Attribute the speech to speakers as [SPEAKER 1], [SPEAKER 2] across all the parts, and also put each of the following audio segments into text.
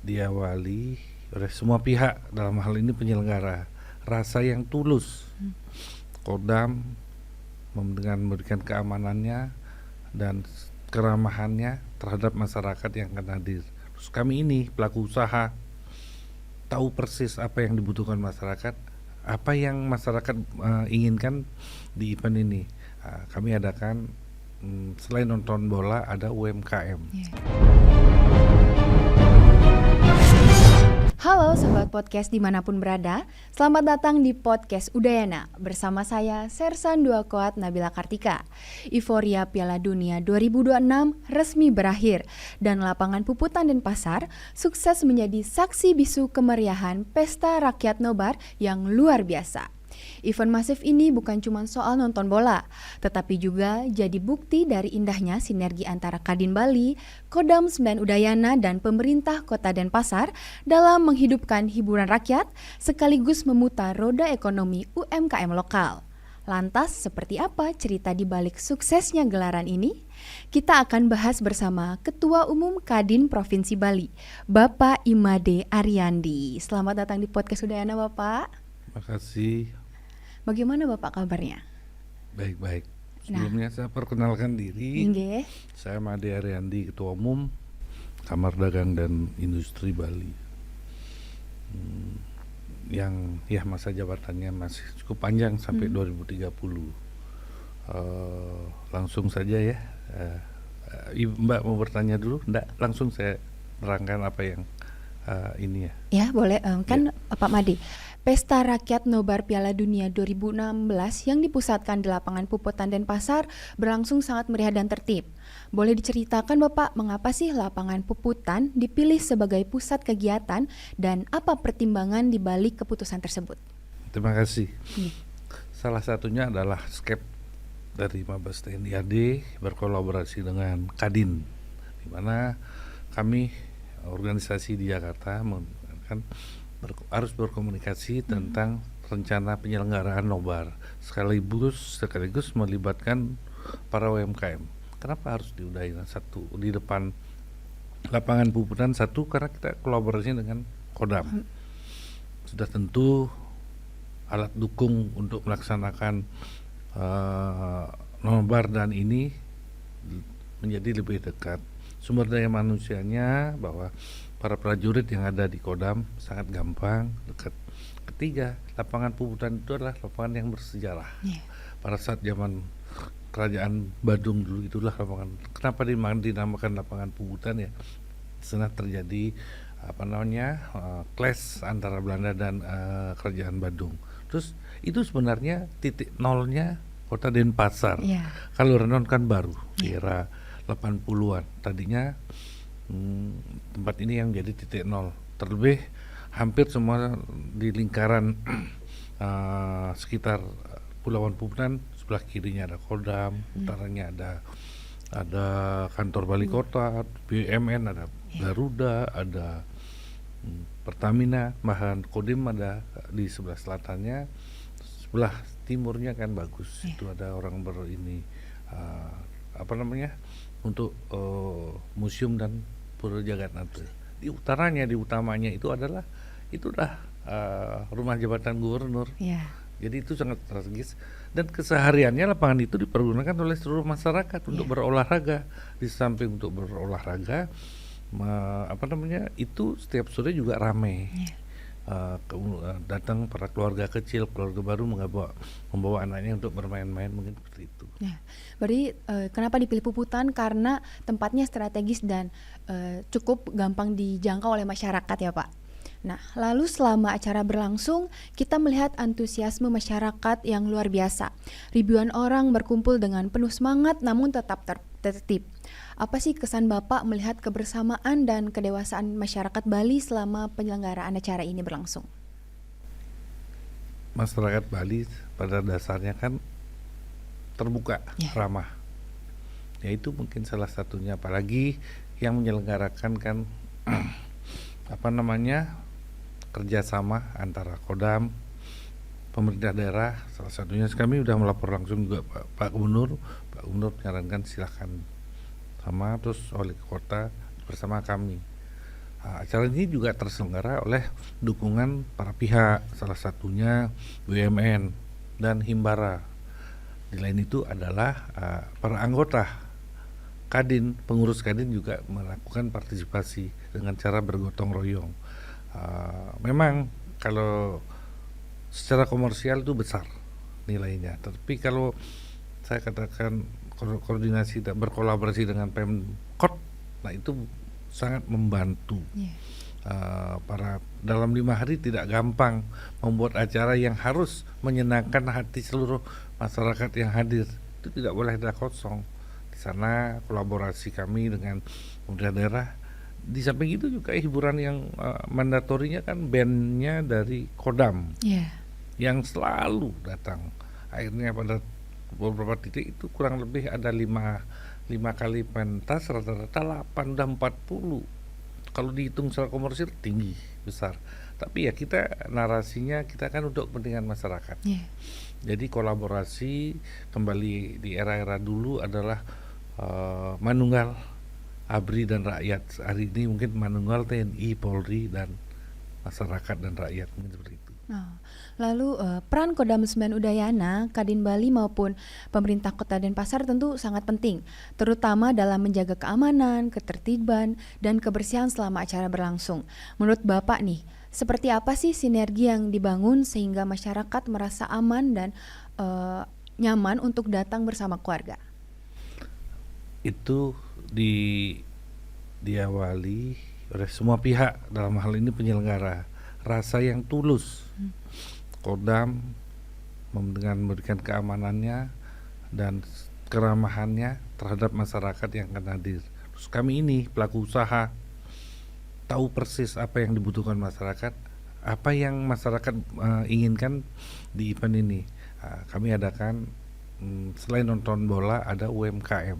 [SPEAKER 1] diawali oleh semua pihak, dalam hal ini penyelenggara, rasa yang tulus. Kodam dengan memberikan keamanannya dan keramahannya terhadap masyarakat yang akan hadir. Terus kami ini pelaku usaha tahu persis apa yang dibutuhkan masyarakat, apa yang masyarakat inginkan di event ini. Kami adakan selain nonton bola ada UMKM.
[SPEAKER 2] Halo Sobat Podcast dimanapun berada, selamat datang di Podcast Udayana. Bersama saya Sersan Duakoat Nabila Kartika. Euforia Piala Dunia 2026 resmi berakhir dan lapangan Puputan Denpasar sukses menjadi saksi bisu kemeriahan Pesta Rakyat Nobar yang luar biasa. Event masif ini bukan cuma soal nonton bola, tetapi juga jadi bukti dari indahnya sinergi antara Kadin Bali, Kodam 9 Udayana, dan pemerintah Kota Denpasar dalam menghidupkan hiburan rakyat sekaligus memutar roda ekonomi UMKM lokal. Lantas, seperti apa cerita di balik suksesnya gelaran ini? Kita akan bahas bersama Ketua Umum Kadin Provinsi Bali, Bapak Imade Ariandi. Selamat datang di Podcast Udayana, Bapak.
[SPEAKER 1] Terima kasih.
[SPEAKER 2] Bagaimana Bapak kabarnya?
[SPEAKER 1] Baik-baik. Sebelumnya saya perkenalkan diri.
[SPEAKER 2] Nggih.
[SPEAKER 1] Saya Made Ariandi, Ketua Umum Kamar Dagang dan Industri Bali. Yang masa jabatannya masih cukup panjang sampai 2030. Langsung saja ya. Mbak mau bertanya dulu? Enggak, langsung saya terangkan apa yang ini ya.
[SPEAKER 2] Ya, boleh. Pak Made, Pesta Rakyat Nobar Piala Dunia 2016 yang dipusatkan di lapangan Puputan Denpasar berlangsung sangat meriah dan tertib. Boleh diceritakan Bapak, mengapa sih lapangan Puputan dipilih sebagai pusat kegiatan dan apa pertimbangan di balik keputusan tersebut?
[SPEAKER 1] Terima kasih. Salah satunya adalah SCAP dari Mabes TNI AD berkolaborasi dengan Kadin, di mana kami organisasi di Jakarta harus berkomunikasi tentang rencana penyelenggaraan nobar sekaligus melibatkan para UMKM. Kenapa harus di Udayana satu di depan lapangan Puputan satu? Karena kita kolaborasi dengan Kodam. Sudah tentu alat dukung untuk melaksanakan nobar dan ini menjadi lebih dekat. Sumber daya manusianya bahwa para prajurit yang ada di Kodam sangat gampang, dekat. Ketiga, lapangan Puputan itu adalah lapangan yang bersejarah. Pada saat zaman kerajaan Badung dulu itulah lapangan. Kenapa dinamakan lapangan Puputan ya? Sana terjadi clash antara Belanda dan kerajaan Badung. Terus itu sebenarnya titik nolnya Kota Denpasar. Kalau Renon kan baru di era 80-an. Tadinya tempat ini yang jadi titik nol. Terlebih hampir semua di lingkaran sekitar Pulauan Puputan, sebelah kirinya ada Kodam, utaranya ada kantor Bali Kota, BUMN, ada Garuda, ada Pertamina, bahkan Kodim ada di sebelah selatannya. Sebelah timurnya kan bagus. Itu ada orang untuk museum dan Pura Jagatnata. Di utamanya itu adalah rumah jabatan gubernur. Jadi itu sangat strategis dan kesehariannya lapangan itu dipergunakan oleh seluruh masyarakat untuk berolahraga. Di samping untuk berolahraga, itu setiap sore juga ramai. Datang para keluarga kecil, keluarga baru membawa anaknya untuk bermain-main, mungkin seperti itu.
[SPEAKER 2] Berarti kenapa dipilih Puputan? Karena tempatnya strategis dan cukup gampang dijangkau oleh masyarakat ya Pak. Nah, lalu selama acara berlangsung, kita melihat antusiasme masyarakat yang luar biasa. Ribuan orang berkumpul dengan penuh semangat namun tetap tertib. Apa sih kesan Bapak melihat kebersamaan dan kedewasaan masyarakat Bali selama penyelenggaraan acara ini berlangsung?
[SPEAKER 1] Masyarakat Bali pada dasarnya kan terbuka, ramah. Ya itu mungkin salah satunya, apalagi yang menyelenggarakan kan kerjasama antara Kodam, pemerintah daerah. Salah satunya kami sudah melapor langsung juga Pak Gubernur menyarankan silakan, sama terus oleh kota bersama kami. Acara ini juga terselenggara oleh dukungan para pihak, salah satunya BUMN dan Himbara. Di lain itu adalah para anggota Kadin, pengurus Kadin juga melakukan partisipasi dengan cara bergotong royong. Memang kalau secara komersial itu besar nilainya, tapi kalau saya katakan koordinasi dan berkolaborasi dengan Pemkot, nah itu sangat membantu. Para dalam 5 hari tidak gampang membuat acara yang harus menyenangkan hati seluruh masyarakat yang hadir. Itu tidak boleh ada kosong. Di sana kolaborasi kami dengan pemerintah daerah. Di samping itu juga hiburan yang mandatorinya kan bandnya dari Kodam yang selalu datang. Akhirnya pada beberapa titik itu kurang lebih ada 5 kali pentas, rata-rata 8 dan 40. Kalau dihitung secara komersil tinggi, besar. Tapi ya kita narasinya kita kan untuk kepentingan masyarakat. Jadi kolaborasi kembali di era-era dulu adalah manunggal ABRI dan rakyat. Hari ini mungkin manunggal TNI, Polri dan masyarakat dan rakyat, mungkin seperti itu.
[SPEAKER 2] Lalu peran Kodam 9 Udayana, Kadin Bali maupun pemerintah Kota Denpasar tentu sangat penting, terutama dalam menjaga keamanan, ketertiban, dan kebersihan selama acara berlangsung. Menurut Bapak nih, seperti apa sih sinergi yang dibangun sehingga masyarakat merasa aman dan nyaman untuk datang bersama keluarga?
[SPEAKER 1] Itu diawali oleh semua pihak, dalam hal ini penyelenggara, rasa yang tulus. Kodam dengan memberikan keamanannya dan keramahannya terhadap masyarakat yang akan hadir. Terus kami ini pelaku usaha tahu persis apa yang dibutuhkan masyarakat, apa yang masyarakat inginkan di event ini. Kami adakan selain nonton bola ada UMKM.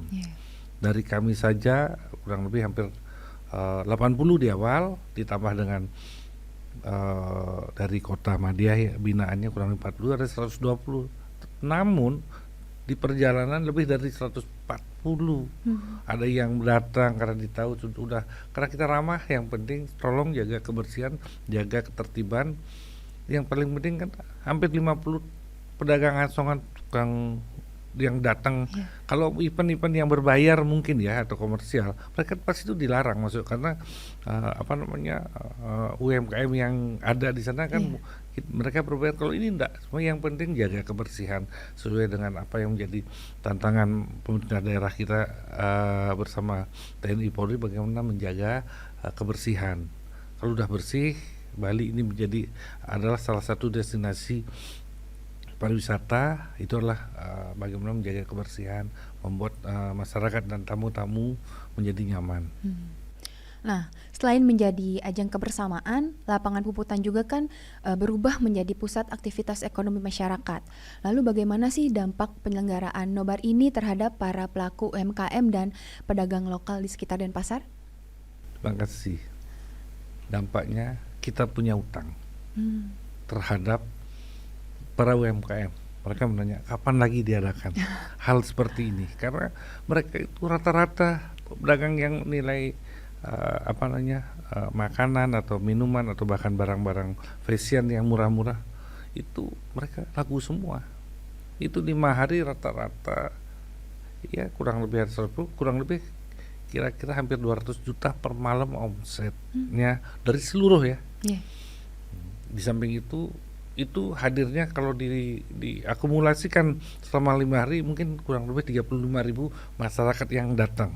[SPEAKER 1] Dari kami saja kurang lebih hampir 80 di awal, ditambah dengan dari Kota Madiah binaannya kurang lebih 40, ada 120. Namun di perjalanan lebih dari 140. Ada yang datang karena ditahu sudah, karena kita ramah, yang penting tolong jaga kebersihan, jaga ketertiban. Yang paling penting kan hampir 50 pedagang asongan tukang yang datang. Kalau event-event yang berbayar mungkin ya atau komersial, mereka pasti itu dilarang masuk karena UMKM yang ada di sana kan mereka berbayar. Kalau ini enggak, semua yang penting jaga kebersihan sesuai dengan apa yang menjadi tantangan pemerintah daerah kita bersama TNI Polri, bagaimana menjaga kebersihan. Kalau udah bersih, Bali ini adalah salah satu destinasi pariwisata. Itu adalah bagaimana menjaga kebersihan, membuat masyarakat dan tamu-tamu menjadi nyaman.
[SPEAKER 2] Nah, selain menjadi ajang kebersamaan, lapangan Puputan juga kan berubah menjadi pusat aktivitas ekonomi masyarakat. Lalu bagaimana sih dampak penyelenggaraan nobar ini terhadap para pelaku UMKM dan pedagang lokal di sekitar Denpasar?
[SPEAKER 1] Terima kasih. Dampaknya kita punya utang terhadap para UMKM. Mereka menanya kapan lagi diadakan hal seperti ini, karena mereka itu rata-rata pedagang yang nilai makanan atau minuman atau bahkan barang-barang fashion yang murah-murah itu mereka laku semua. Itu 5 hari rata-rata ya kurang lebih kira-kira hampir 200 juta per malam omsetnya dari seluruh ya. Di samping itu hadirnya kalau diakumulasikan selama 5 hari mungkin kurang lebih 35.000 masyarakat yang datang.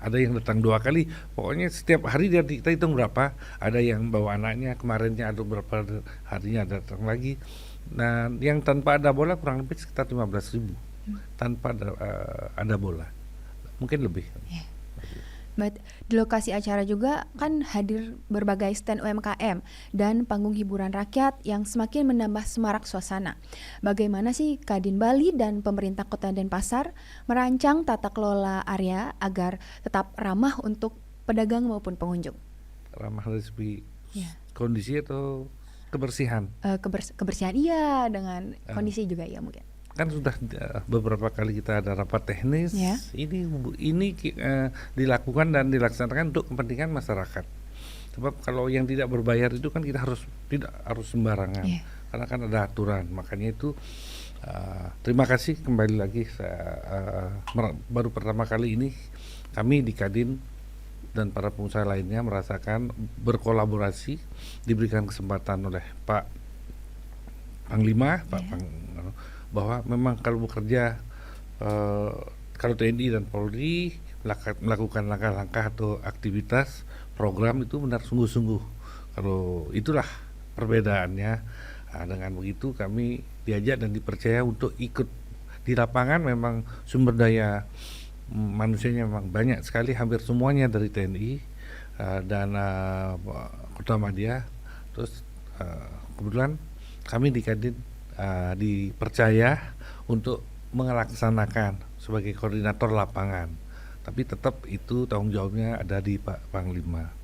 [SPEAKER 1] Ada yang datang 2 kali, pokoknya setiap hari kita hitung berapa. Ada yang bawa anaknya, kemarinnya ada beberapa harinya datang lagi. Nah, yang tanpa ada bola kurang lebih sekitar 15.000 tanpa ada bola, mungkin lebih.
[SPEAKER 2] Di lokasi acara juga kan hadir berbagai stand UMKM dan panggung hiburan rakyat yang semakin menambah semarak suasana. Bagaimana sih Kadin Bali dan pemerintah Kota Denpasar merancang tata kelola area agar tetap ramah untuk pedagang maupun pengunjung?
[SPEAKER 1] Ramah dari segi kondisi atau kebersihan?
[SPEAKER 2] Kebersihan iya, dengan kondisi juga ya mungkin.
[SPEAKER 1] Kan sudah beberapa kali kita ada rapat teknis. Ini dilakukan dan dilaksanakan untuk kepentingan masyarakat. Sebab kalau yang tidak berbayar itu kan kita tidak harus sembarangan,
[SPEAKER 2] Iya.
[SPEAKER 1] karena kan ada aturan. Makanya itu terima kasih kembali lagi, baru pertama kali ini kami di Kadin dan para pengusaha lainnya merasakan berkolaborasi, diberikan kesempatan oleh Pak Panglima, bahwa memang kalau bekerja, kalau TNI dan Polri melakukan langkah-langkah atau aktivitas program itu benar sungguh-sungguh. Kalau itulah perbedaannya. Dengan begitu kami diajak dan dipercaya untuk ikut di lapangan. Memang sumber daya manusianya memang banyak sekali, hampir semuanya dari TNI dan Kota Madia. Terus kebetulan kami di Kadin dipercaya untuk melaksanakan sebagai koordinator lapangan, tapi tetap itu tanggung jawabnya ada di Pak Panglima.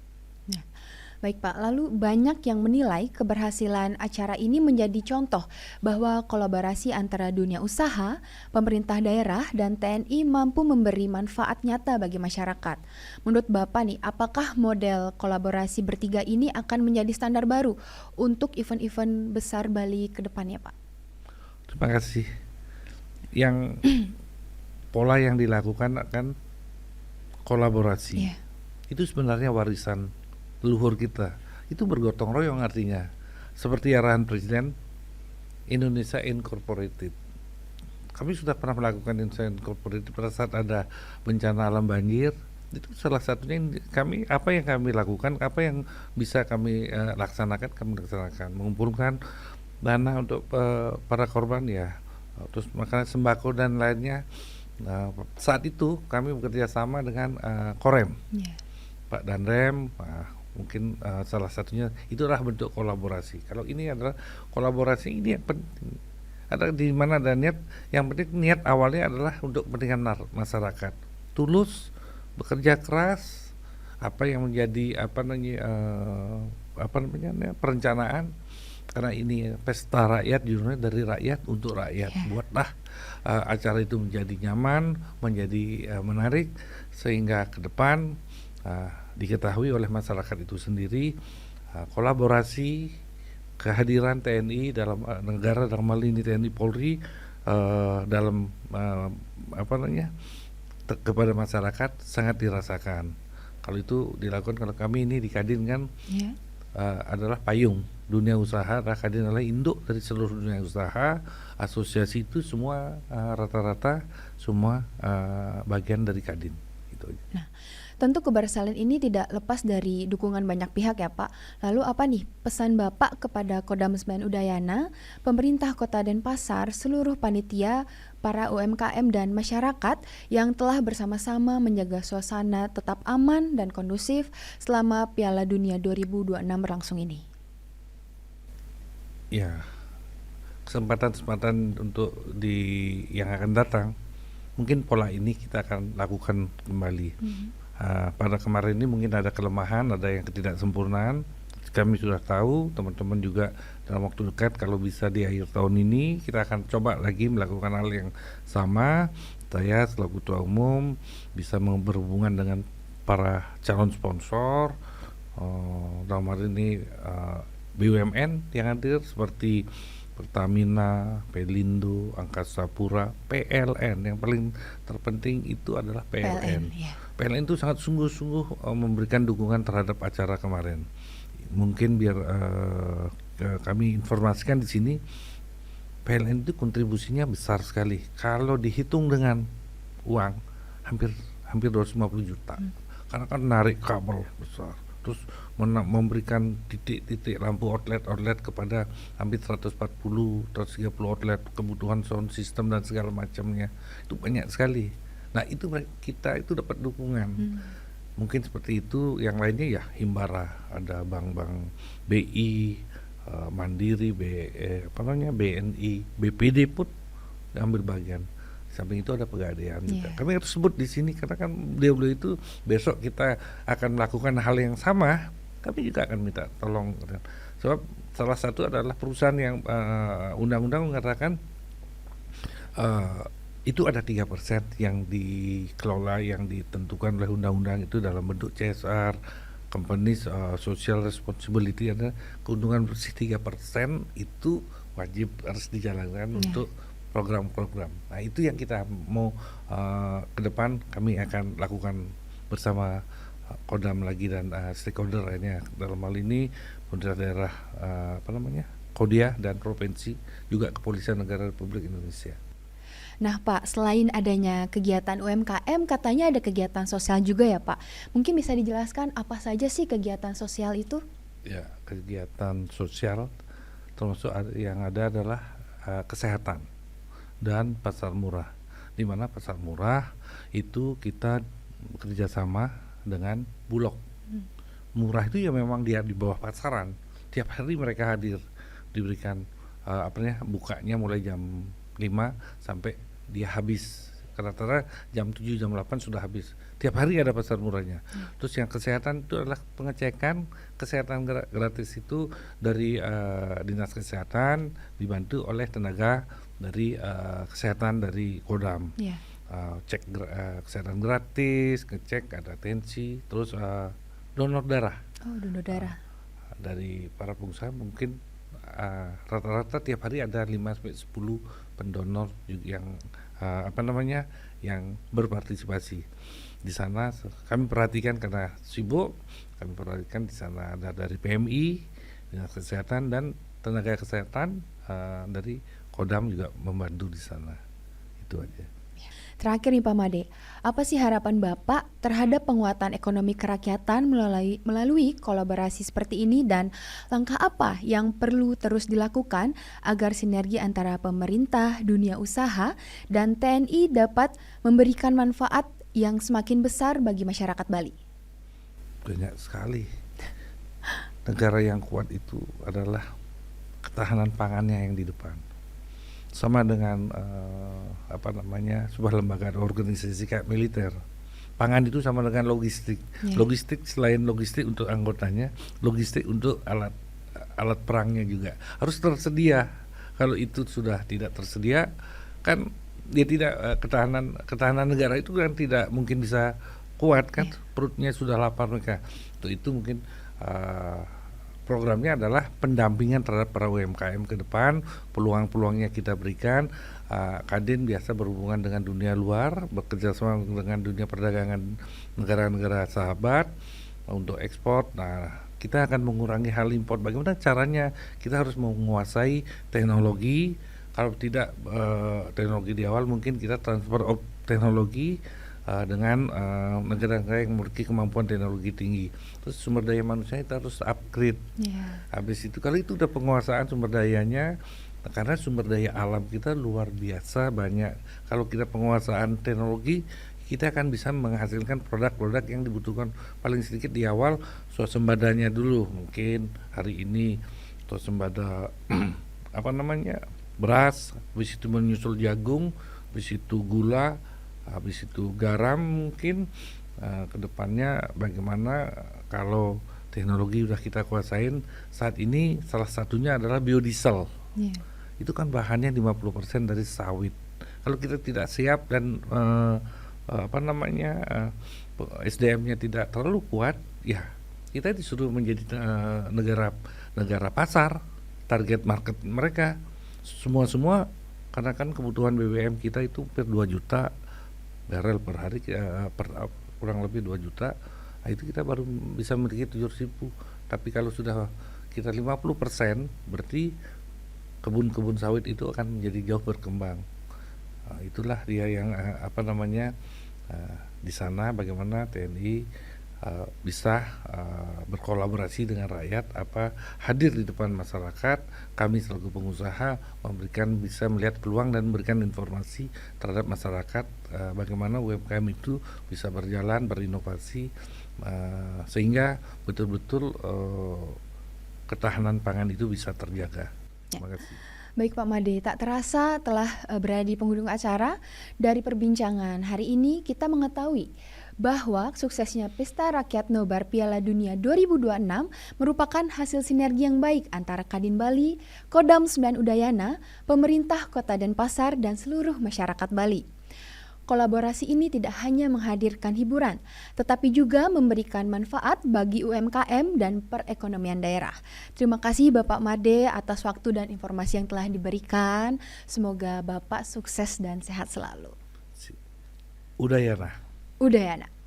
[SPEAKER 2] Baik Pak, lalu banyak yang menilai keberhasilan acara ini menjadi contoh bahwa kolaborasi antara dunia usaha, pemerintah daerah, dan TNI mampu memberi manfaat nyata bagi masyarakat. Menurut Bapak nih, apakah model kolaborasi bertiga ini akan menjadi standar baru untuk event-event besar Bali ke depannya Pak?
[SPEAKER 1] Terima kasih. Yang pola yang dilakukan akan kolaborasi. Itu sebenarnya warisan leluhur kita. Itu bergotong royong, artinya seperti arahan Presiden Indonesia Incorporated. Kami sudah pernah melakukan Indonesia Incorporated pada saat ada bencana alam banjir. Itu salah satunya apa yang kami lakukan, apa yang bisa kami laksanakan, mengumpulkan dana untuk para korban ya, terus makanan sembako dan lainnya. Saat itu kami bekerja sama dengan Korem, Pak Danrem, mungkin salah satunya itulah bentuk kolaborasi. Kalau ini adalah kolaborasi, ini yang penting. Ada di mana ada niat, yang penting niat awalnya adalah untuk kepentingan masyarakat. Tulus, bekerja keras, apa yang menjadi perencanaan, karena ini pesta rakyat, judulnya dari rakyat untuk rakyat. Buatlah acara itu menjadi nyaman, menjadi menarik, sehingga ke depan diketahui oleh masyarakat itu sendiri. Kolaborasi, kehadiran TNI dalam negara, dalam hal ini TNI Polri dalam kepada masyarakat sangat dirasakan. Kalau itu dilakukan, kalau kami ini di Kadin kan adalah payung dunia usaha. Kadin adalah induk dari seluruh dunia usaha. Asosiasi itu semua rata-rata semua bagian dari Kadin. Gitu.
[SPEAKER 2] Nah, tentu keberhasilan ini tidak lepas dari dukungan banyak pihak ya Pak. Lalu apa nih pesan Bapak kepada Kodam 9 Udayana, pemerintah Kota Denpasar, seluruh panitia, para UMKM dan masyarakat yang telah bersama-sama menjaga suasana tetap aman dan kondusif selama Piala Dunia 2026 berlangsung ini?
[SPEAKER 1] Ya, kesempatan-kesempatan untuk yang akan datang, mungkin pola ini kita akan lakukan kembali. Pada kemarin ini mungkin ada kelemahan, ada yang ketidaksempurnaan. Kami sudah tahu, teman-teman juga dalam waktu dekat kalau bisa di akhir tahun ini kita akan coba lagi melakukan hal yang sama. Saya selaku Ketua Umum bisa berhubungan dengan para calon sponsor, dalam hal ini BUMN yang hadir seperti Pertamina, Pelindo, Angkasa Pura, PLN. Yang paling terpenting itu adalah PLN. PLN itu sangat sungguh-sungguh memberikan dukungan terhadap acara kemarin. Mungkin biar kami informasikan di sini, PLN itu kontribusinya besar sekali. Kalau dihitung dengan uang hampir 250 juta. Karena kan narik kabel besar. Terus memberikan titik-titik lampu outlet kepada hampir 130 outlet, kebutuhan sound system dan segala macamnya. Itu banyak sekali. Nah, itu kita itu dapat dukungan. Mungkin seperti itu. Yang lainnya ya Himbara, ada bank-bank BI, Mandiri, BNI, BPD pun ambil bagian. Samping itu ada Pegadaian juga. Kami harus sebut di sini karena kan beliau itu besok kita akan melakukan hal yang sama. Kami juga akan minta tolong. Sebab salah satu adalah perusahaan yang undang-undang mengatakan itu ada 3% yang dikelola, yang ditentukan oleh undang-undang itu dalam bentuk CSR, companies social responsibility, ada keuntungan bersih 3% itu wajib harus dijalankan untuk program-program. Nah itu yang kita mau ke depan kami akan lakukan bersama Kodam lagi dan stakeholder lainnya, dalam hal ini pemerintah daerah Kodia dan provinsi, juga Kepolisian Negara Republik Indonesia.
[SPEAKER 2] Nah Pak, selain adanya kegiatan UMKM, katanya ada kegiatan sosial juga ya Pak. Mungkin bisa dijelaskan apa saja sih kegiatan sosial itu?
[SPEAKER 1] Ya, kegiatan sosial termasuk yang ada adalah kesehatan dan pasar murah. Di mana pasar murah itu kita bekerja sama dengan Bulog. Murah itu ya memang dia di bawah pasaran. Tiap hari mereka hadir, diberikan bukanya mulai jam 5 sampai dia habis. Rata-rata jam 7, jam 8 sudah habis. Tiap hari ada pasar murahnya. Terus yang kesehatan itu adalah pengecekan kesehatan gratis itu dari Dinas Kesehatan, dibantu oleh tenaga dari kesehatan dari Kodam. Cek kesehatan gratis, ngecek ada tensi, terus donor darah.
[SPEAKER 2] Donor darah.
[SPEAKER 1] Dari para pengusaha mungkin rata-rata tiap hari ada 5-10 pendonor yang yang berpartisipasi. Di sana kami perhatikan karena sibuk, kami perhatikan di sana ada dari PMI, Dinas Kesehatan dan tenaga kesehatan dari Kodam juga membantu di sana. Itu aja.
[SPEAKER 2] Terakhir nih Pak Made, apa sih harapan Bapak terhadap penguatan ekonomi kerakyatan melalui kolaborasi seperti ini, dan langkah apa yang perlu terus dilakukan agar sinergi antara pemerintah, dunia usaha, dan TNI dapat memberikan manfaat yang semakin besar bagi masyarakat Bali?
[SPEAKER 1] Banyak sekali. Negara yang kuat itu adalah ketahanan pangannya yang di depan. Sama dengan sebuah lembaga organisasi kayak militer. Pangan itu sama dengan logistik. Logistik selain logistik untuk anggotanya, logistik untuk alat perangnya juga harus tersedia. Kalau itu sudah tidak tersedia, kan dia tidak ketahanan negara itu kan tidak mungkin bisa kuat kan. Perutnya sudah lapar mereka. Itu mungkin programnya adalah pendampingan terhadap para UMKM ke depan, peluang-peluangnya kita berikan. Kadin biasa berhubungan dengan dunia luar, bekerja sama dengan dunia perdagangan negara-negara sahabat untuk ekspor. Nah, kita akan mengurangi hal impor. Bagaimana caranya? Kita harus menguasai teknologi. Kalau tidak teknologi di awal, mungkin kita transfer teknologi dengan negara-negara yang memiliki kemampuan teknologi tinggi. Terus sumber daya manusia kita harus upgrade. Habis itu, kalau itu udah penguasaan sumber dayanya, karena sumber daya alam kita luar biasa banyak. Kalau kita penguasaan teknologi, kita akan bisa menghasilkan produk-produk yang dibutuhkan paling sedikit di awal. Swadembadanya dulu, mungkin hari ini swasembada beras, habis itu menyusul jagung, habis itu gula, habis itu garam. Mungkin kedepannya bagaimana kalau teknologi udah kita kuasain. Saat ini salah satunya adalah biodiesel. Itu kan bahannya 50% dari sawit. Kalau kita tidak siap dan SDM-nya tidak terlalu kuat, ya kita disuruh menjadi negara pasar, target market mereka semua karena kan kebutuhan BBM kita itu 2 juta barel per hari, kurang lebih 2 juta. Nah, itu kita baru bisa memiliki 700.000. Tapi kalau sudah kita 50%, berarti kebun-kebun sawit itu akan menjadi jauh berkembang. Itulah dia yang di sana bagaimana TNI bisa berkolaborasi dengan rakyat, hadir di depan masyarakat. Kami selaku pengusaha bisa melihat peluang dan memberikan informasi terhadap masyarakat bagaimana UMKM itu bisa berjalan, berinovasi, sehingga betul-betul ketahanan pangan itu bisa terjaga. Terima kasih.
[SPEAKER 2] Baik Pak Made, tak terasa telah berada di penghujung acara. Dari perbincangan hari ini kita mengetahui bahwa suksesnya Pesta Rakyat Nobar Piala Dunia 2026 merupakan hasil sinergi yang baik antara Kadin Bali, Kodam 9 Udayana, pemerintah Kota Denpasar, dan seluruh masyarakat Bali. kolaborasi ini tidak hanya menghadirkan hiburan, tetapi juga memberikan manfaat bagi UMKM dan perekonomian daerah. Terima kasih Bapak Made atas waktu dan informasi yang telah diberikan. Semoga Bapak sukses dan sehat selalu.
[SPEAKER 1] Udayana.
[SPEAKER 2] Udayana.